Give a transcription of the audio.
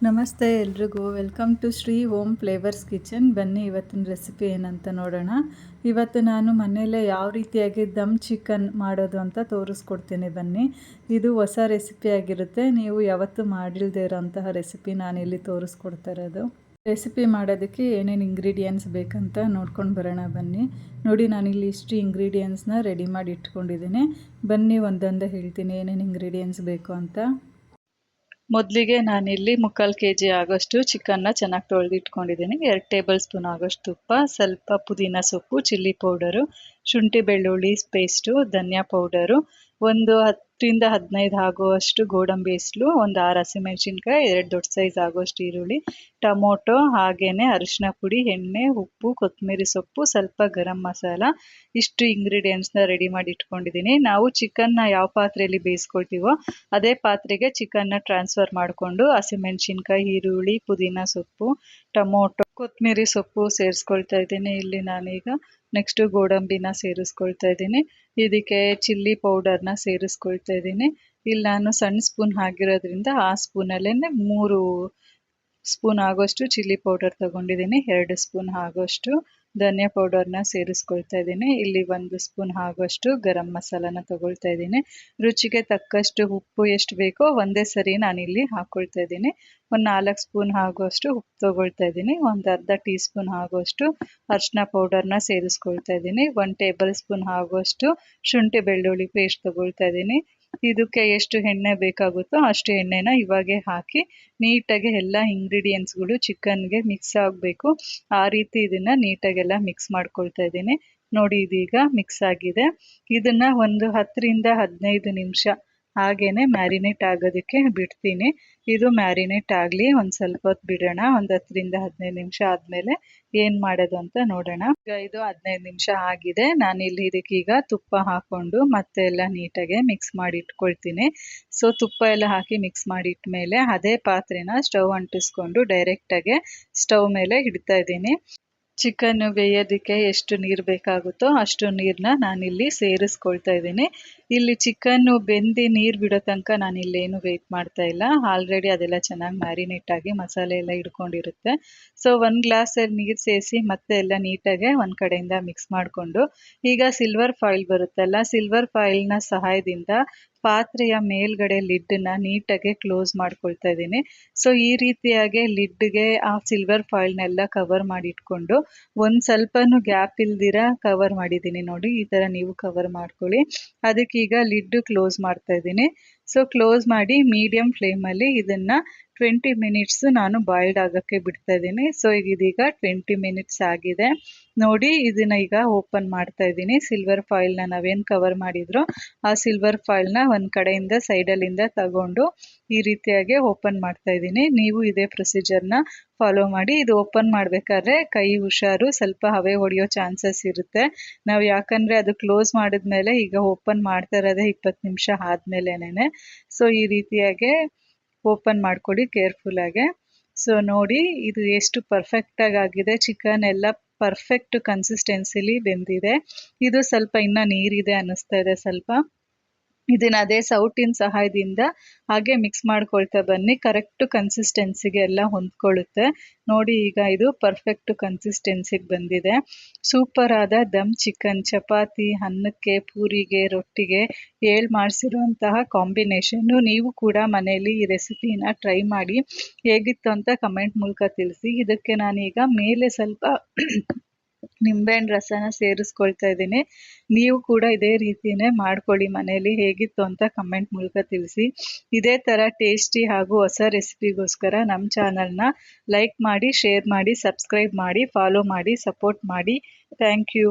ನಮಸ್ತೆ ಎಲ್ರಿಗೂ, welcome to Shri home flavours kitchen. ಬನ್ನಿ ಇವತ್ತಿನ ರೆಸಿಪಿ ಏನಂತ ನೋಡೋಣ. ಇವತ್ತು ನಾನು ಮನೆಯಲ್ಲೇ ಯಾವ ರೀತಿಯಾಗಿ ದಮ್ ಚಿಕನ್ ಮಾಡೋದು ಅಂತ ತೋರಿಸ್ಕೊಡ್ತೀನಿ ಬನ್ನಿ. ಇದು ಹೊಸ ರೆಸಿಪಿ ಆಗಿರುತ್ತೆ, ನೀವು ಯಾವತ್ತೂ ಮಾಡಿಲ್ಲದೆ ಇರೋಂತಹ ರೆಸಿಪಿ ನಾನಿಲ್ಲಿ ತೋರಿಸ್ಕೊಡ್ತಾ ಇರೋದು. ರೆಸಿಪಿ ಮಾಡೋದಕ್ಕೆ ಏನೇನು ಇಂಗ್ರೀಡಿಯೆಂಟ್ಸ್ ಬೇಕಂತ ನೋಡ್ಕೊಂಡು ಬರೋಣ ಬನ್ನಿ. ನೋಡಿ, ನಾನಿಲ್ಲಿ ಇಷ್ಟು ಇಂಗ್ರೀಡಿಯೆಂಟ್ಸ್ನ ರೆಡಿ ಮಾಡಿ ಇಟ್ಕೊಂಡಿದ್ದೀನಿ. ಬನ್ನಿ ಒಂದೊಂದೇ ಹೇಳ್ತೀನಿ ಏನೇನು ಇಂಗ್ರೀಡಿಯೆಂಟ್ಸ್ ಬೇಕು ಅಂತ. ಮೊದಲಿಗೆ ನಾನಿಲ್ಲಿ 3/4 kg ಆಗೋಷ್ಟು ಚಿಕನ್ನ ಚೆನ್ನಾಗಿ ತೊಳೆದಿಟ್ಕೊಂಡಿದ್ದೀನಿ. 2 ಟೇಬಲ್ ಸ್ಪೂನ್ ಆಗೋಷ್ಟು ತುಪ್ಪ, ಸ್ವಲ್ಪ ಪುದೀನ ಸೊಪ್ಪು, ಚಿಲ್ಲಿ ಪೌಡರು, ಶುಂಠಿ ಬೆಳ್ಳುಳ್ಳಿ ಪೇಸ್ಟು, ಧನಿಯಾ ಪೌಡರು, ಒಂದು 10ರಿಂದ 15 ಆಗುವಷ್ಟು ಗೋಡಂಬಿ ಹೆಸರು, ಒಂದು 6 ಹಸಿಮೆಣಸಿನ್ಕಾಯಿ, 2 ದೊಡ್ಡ ಸೈಜ್ ಆಗೋಷ್ಟು ಈರುಳ್ಳಿ, ಟೊಮೊಟೊ, ಹಾಗೆಯೇ ಅರಿಶಿನ ಪುಡಿ, ಎಣ್ಣೆ, ಉಪ್ಪು, ಕೊತ್ತಂಬರಿ ಸೊಪ್ಪು, ಸ್ವಲ್ಪ ಗರಂ ಮಸಾಲ. ಇಷ್ಟು ಇಂಗ್ರೀಡಿಯೆಂಟ್ಸ್ನ ರೆಡಿ ಮಾಡಿ ಇಟ್ಕೊಂಡಿದ್ದೀನಿ. ನಾವು ಚಿಕನ್ನ ಯಾವ ಪಾತ್ರೆಯಲ್ಲಿ ಬೇಯಿಸ್ಕೊಳ್ತೀವೋ ಅದೇ ಪಾತ್ರೆಗೆ ಚಿಕನ್ನ ಟ್ರಾನ್ಸ್ಫರ್ ಮಾಡಿಕೊಂಡು ಹಸಿಮೆಣಸಿನ್ಕಾಯಿ, ಈರುಳ್ಳಿ, ಪುದೀನ ಸೊಪ್ಪು, ಟೊಮೊಟೊ, ಕೊತ್ತಂಬರಿ ಸೊಪ್ಪು ಸೇರಿಸ್ಕೊಳ್ತಾ ಇದ್ದೀನಿ. ಇಲ್ಲಿ ನಾನೀಗ ನೆಕ್ಸ್ಟು ಗೋಡಂಬಿನ ಸೇರಿಸ್ಕೊಳ್ತಾ ಇದ್ದೀನಿ. ಇದಕ್ಕೆ ಚಿಲ್ಲಿ ಪೌಡರ್ನ ಸೇರಿಸ್ಕೊಳ್ತಾ ಇದ್ದೀನಿ. ಇಲ್ಲಿ ನಾನು ಸಣ್ಣ ಸ್ಪೂನ್ ಆಗಿರೋದ್ರಿಂದ ಆ ಸ್ಪೂನಲ್ಲೇ 3 ಸ್ಪೂನ್ ಆಗೋಷ್ಟು ಚಿಲ್ಲಿ ಪೌಡರ್ ತೊಗೊಂಡಿದ್ದೀನಿ. 2 ಸ್ಪೂನ್ ಆಗೋಷ್ಟು ಧನಿಯಾ ಪೌಡರ್ನ ಸೇರಿಸ್ಕೊಳ್ತಾ ಇದ್ದೀನಿ. ಇಲ್ಲಿ 1 ಸ್ಪೂನ್ ಆಗೋಷ್ಟು ಗರಂ ಮಸಾಲಾನ ತೊಗೊಳ್ತಾ ಇದ್ದೀನಿ. ರುಚಿಗೆ ತಕ್ಕಷ್ಟು ಉಪ್ಪು ಎಷ್ಟು ಬೇಕೋ ಒಂದೇ ಸರಿ ನಾನಿಲ್ಲಿ ಹಾಕ್ಕೊಳ್ತಾ ಇದ್ದೀನಿ. ಒಂದು 4 ಸ್ಪೂನ್ ಆಗೋಷ್ಟು ಉಪ್ಪು ತೊಗೊಳ್ತಾ ಇದ್ದೀನಿ. ಒಂದು ಅರ್ಧ ಟೀ ಸ್ಪೂನ್ ಆಗೋಷ್ಟು ಅರಿಶಿನ ಪೌಡರ್ನ ಸೇರಿಸ್ಕೊಳ್ತಾ ಇದ್ದೀನಿ. 1 ಟೇಬಲ್ ಸ್ಪೂನ್ ಆಗೋಷ್ಟು ಶುಂಠಿ ಬೆಳ್ಳುಳ್ಳಿ ಪೇಸ್ಟ್ ತೊಗೊಳ್ತಾ ಇದ್ದೀನಿ. ಇದಕ್ಕೆ ಎಷ್ಟು ಎಣ್ಣೆ ಬೇಕಾಗುತ್ತೋ ಅಷ್ಟು ಎಣ್ಣೆನ ಇವಾಗೆ ಹಾಕಿ ನೀಟಾಗಿ ಎಲ್ಲ ಇಂಗ್ರೀಡಿಯೆಂಟ್ಸ್ಗಳು ಚಿಕನ್ಗೆ ಮಿಕ್ಸ್ ಆಗಬೇಕು. ಆ ರೀತಿ ಇದನ್ನು ನೀಟಾಗೆಲ್ಲ ಮಿಕ್ಸ್ ಮಾಡ್ಕೊಳ್ತಾ ಇದ್ದೀನಿ. ನೋಡಿ, ಇದೀಗ ಮಿಕ್ಸ್ ಆಗಿದೆ. ಇದನ್ನು ಒಂದು 10ರಿಂದ 15 ನಿಮಿಷ ಹಾಗೇನೆ ಮ್ಯಾರಿನೇಟ್ ಆಗೋದಕ್ಕೆ ಬಿಡ್ತೀನಿ. ಇದು ಮ್ಯಾರಿನೇಟ್ ಆಗಲಿ, ಒಂದು ಸ್ವಲ್ಪ ಹೊತ್ತು ಬಿಡೋಣ. ಒಂದು 10ರಿಂದ 15 ನಿಮಿಷ ಆದಮೇಲೆ ಏನು ಮಾಡೋದು ಅಂತ ನೋಡೋಣ. ಈಗ ಇದು 15 ನಿಮಿಷ ಆಗಿದೆ. ನಾನಿಲ್ಲಿ ಇದಕ್ಕೀಗ ತುಪ್ಪ ಹಾಕ್ಕೊಂಡು ಮತ್ತೆ ಎಲ್ಲ ನೀಟಾಗಿ ಮಿಕ್ಸ್ ಮಾಡಿ ಇಟ್ಕೊಳ್ತೀನಿ. ಸೊ ತುಪ್ಪ ಎಲ್ಲ ಹಾಕಿ ಮಿಕ್ಸ್ ಮಾಡಿ ಇಟ್ಮೇಲೆ ಅದೇ ಪಾತ್ರೆನ ಸ್ಟವ್ ಅಂಟಿಸ್ಕೊಂಡು ಡೈರೆಕ್ಟಾಗಿ ಸ್ಟವ್ ಮೇಲೆ ಇಡ್ತಾ ಇದ್ದೀನಿ. ಚಿಕನ್ ಬೇಯೋದಕ್ಕೆ ಎಷ್ಟು ನೀರು ಬೇಕಾಗುತ್ತೋ ಅಷ್ಟು ನೀರನ್ನ ನಾನಿಲ್ಲಿ ಸೇರಿಸ್ಕೊಳ್ತಾ ಇದ್ದೀನಿ. ಇಲ್ಲಿ ಚಿಕನ್ನು ಬೆಂದು ನೀರು ಬಿಡೋ ತನಕ ನಾನಿಲ್ಲೇನು ವೆಯ್ಟ್ ಮಾಡ್ತಾ ಇಲ್ಲ. ಆಲ್ರೆಡಿ ಅದೆಲ್ಲ ಚೆನ್ನಾಗಿ ಮ್ಯಾರಿನೇಟ್ ಆಗಿ ಮಸಾಲೆ ಎಲ್ಲ ಹಿಡ್ಕೊಂಡಿರುತ್ತೆ. ಸೊ 1 ಗ್ಲಾಸಲ್ಲಿ ನೀರು ಸೇರಿಸಿ ಮತ್ತೆ ಎಲ್ಲ ನೀಟಾಗಿ ಒಂದು ಕಡೆಯಿಂದ ಮಿಕ್ಸ್ ಮಾಡಿಕೊಂಡು ಈಗ ಸಿಲ್ವರ್ ಫಾಯಿಲ್ ಬರುತ್ತಲ್ಲ, ಸಿಲ್ವರ್ ಫಾಯಿಲ್ನ ಸಹಾಯದಿಂದ ಪಾತ್ರೆಯ ಮೇಲ್ಗಡೆ ಲಿಡ್ಡನ್ನ ನೀಟಾಗಿ ಕ್ಲೋಸ್ ಮಾಡ್ಕೊಳ್ತಾ ಇದ್ದೀನಿ. ಸೊ ಈ ರೀತಿಯಾಗಿ ಲಿಡ್ಗೆ ಆ ಸಿಲ್ವರ್ ಫಾಯಿಲ್ನೆಲ್ಲ ಕವರ್ ಮಾಡಿ ಇಟ್ಕೊಂಡು ಒಂದು ಸ್ವಲ್ಪನೂ ಗ್ಯಾಪ್ ಇಲ್ದಿರ ಕವರ್ ಮಾಡಿದ್ದೀನಿ. ನೋಡಿ, ಈ ಥರ ನೀವು ಕವರ್ ಮಾಡ್ಕೊಳ್ಳಿ. ಅದಕ್ಕೀಗ ಲಿಡ್ ಕ್ಲೋಸ್ ಮಾಡ್ತಾ ಇದ್ದೀನಿ. ಸೊ ಕ್ಲೋಸ್ ಮಾಡಿ ಮೀಡಿಯಮ್ ಫ್ಲೇಮಲ್ಲಿ ಇದನ್ನು 20 ಮಿನಿಟ್ಸ್ ನಾನು ಬಾಯ್ಲ್ಡ್ ಆಗೋಕ್ಕೆ ಬಿಡ್ತಾ ಇದ್ದೀನಿ. ಸೊ ಇದೀಗ 20 ಮಿನಿಟ್ಸ್ ಆಗಿದೆ. ನೋಡಿ, ಇದನ್ನ ಈಗ ಓಪನ್ ಮಾಡ್ತಾ ಇದ್ದೀನಿ. ಸಿಲ್ವರ್ ಫಾಯಿಲ್ನ ನಾವೇನು ಕವರ್ ಮಾಡಿದ್ರೋ ಆ ಸಿಲ್ವರ್ ಫಾಯಿಲ್ನ ಒಂದು ಕಡೆಯಿಂದ ಸೈಡಲ್ಲಿಂದ ತಗೊಂಡು ಈ ರೀತಿಯಾಗಿ ಓಪನ್ ಮಾಡ್ತಾ ಇದ್ದೀನಿ. ನೀವು ಇದೇ ಪ್ರೊಸೀಜರ್ನ ಫಾಲೋ ಮಾಡಿ. ಇದು ಓಪನ್ ಮಾಡಬೇಕಾದ್ರೆ ಕೈ ಹುಷಾರು, ಸ್ವಲ್ಪ ಹವೆ ಹೊಡೆಯೋ ಚಾನ್ಸಸ್ ಇರುತ್ತೆ. ನಾವು ಯಾಕಂದರೆ ಅದು ಕ್ಲೋಸ್ ಮಾಡಿದ್ಮೇಲೆ ಈಗ ಓಪನ್ ಮಾಡ್ತಾ ಇರೋದೇ 20 ನಿಮಿಷ ಆದಮೇಲೆನೇ. ಸೊ ಈ ರೀತಿಯಾಗಿ ಓಪನ್ ಮಾಡ್ಕೊಳ್ಳಿ ಕೇರ್ಫುಲ್ಲಾಗೆ. ಸೊ ನೋಡಿ, ಇದು ಎಷ್ಟು ಪರ್ಫೆಕ್ಟಾಗಿ ಆಗಿದೆ. ಚಿಕನ್ ಎಲ್ಲ ಪರ್ಫೆಕ್ಟ್ ಕನ್ಸಿಸ್ಟೆನ್ಸಿಲಿ ಬೆಂದಿದೆ. ಇದು ಸ್ವಲ್ಪ ಇನ್ನೂ ನೀರಿದೆ ಅನ್ನಿಸ್ತಾ ಇದೆ ಸ್ವಲ್ಪ. ಇದನ್ನು ಅದೇ ಸೌಟಿನ ಸಹಾಯದಿಂದ ಹಾಗೆ ಮಿಕ್ಸ್ ಮಾಡ್ಕೊಳ್ತಾ ಬನ್ನಿ. ಕರೆಕ್ಟ್ ಕನ್ಸಿಸ್ಟೆನ್ಸಿಗೆ ಎಲ್ಲ ಹೊಂದ್ಕೊಳ್ಳುತ್ತೆ. ನೋಡಿ, ಈಗ ಇದು ಪರ್ಫೆಕ್ಟ್ ಕನ್ಸಿಸ್ಟೆನ್ಸಿಗೆ ಬಂದಿದೆ. ಸೂಪರ್ ಆದ ದಮ್ ಚಿಕನ್ ಚಪಾತಿ, ಅನ್ನಕ್ಕೆ, ಪೂರಿಗೆ, ರೊಟ್ಟಿಗೆ ಮಾಡಿಸಿರುವಂತಹ ಕಾಂಬಿನೇಷನ್ನು. ನೀವು ಕೂಡ ಮನೆಯಲ್ಲಿ ಈ ರೆಸಿಪಿನ ಟ್ರೈ ಮಾಡಿ ಹೇಗಿತ್ತು ಅಂತ ಕಮೆಂಟ್ ಮೂಲಕ ತಿಳಿಸಿ. ಇದಕ್ಕೆ ನಾನೀಗ ಮೇಲೆ ಸ್ವಲ್ಪ ನಿಂಬೆಹಣ್ಣು ರಸನ ಸೇರಿಸ್ಕೊಳ್ತಾ ಇದ್ದೀನಿ. ನೀವು ಕೂಡ ಇದೇ ರೀತಿಯೇ ಮಾಡ್ಕೊಳ್ಳಿ ಮನೆಯಲ್ಲಿ. ಹೇಗಿತ್ತು ಅಂತ ಕಮೆಂಟ್ ಮೂಲಕ ತಿಳಿಸಿ. ಇದೇ ಥರ ಟೇಸ್ಟಿ ಹಾಗೂ ಹೊಸ ರೆಸಿಪಿಗೋಸ್ಕರ ನಮ್ಮ ಚಾನಲ್ನ ಲೈಕ್ ಮಾಡಿ, ಶೇರ್ ಮಾಡಿ, ಸಬ್ಸ್ಕ್ರೈಬ್ ಮಾಡಿ, ಫಾಲೋ ಮಾಡಿ, ಸಪೋರ್ಟ್ ಮಾಡಿ. Thank you.